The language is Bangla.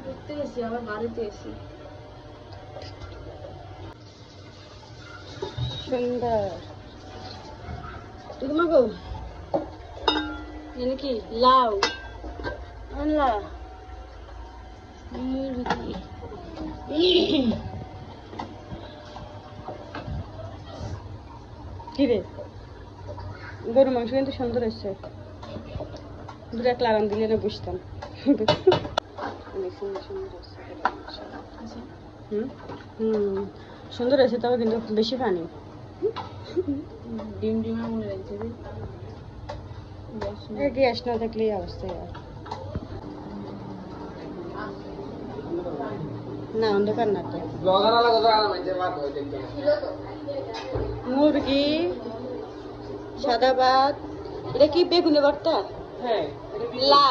ঘুরতে গেছি, আবার বাড়িতে এসি। সুন্দর। তোমাকে কি লাউ আনলা মুরগি কি রে? গরু মাংস কিন্তু সুন্দর হয়েছে। দুটো এক লাগান দিলে না বুঝতাম। সুন্দর হয়েছে, তবে কিন্তু বেশি পানি। ডিম ডিমা মনে লাগছে গ্যাস না থাকলে এই অবস্থা। না অন্ধকার না তো। মুরগি, সাদা ভাত, এটা কি বেগুনে ভর্তা? হ্যাঁ।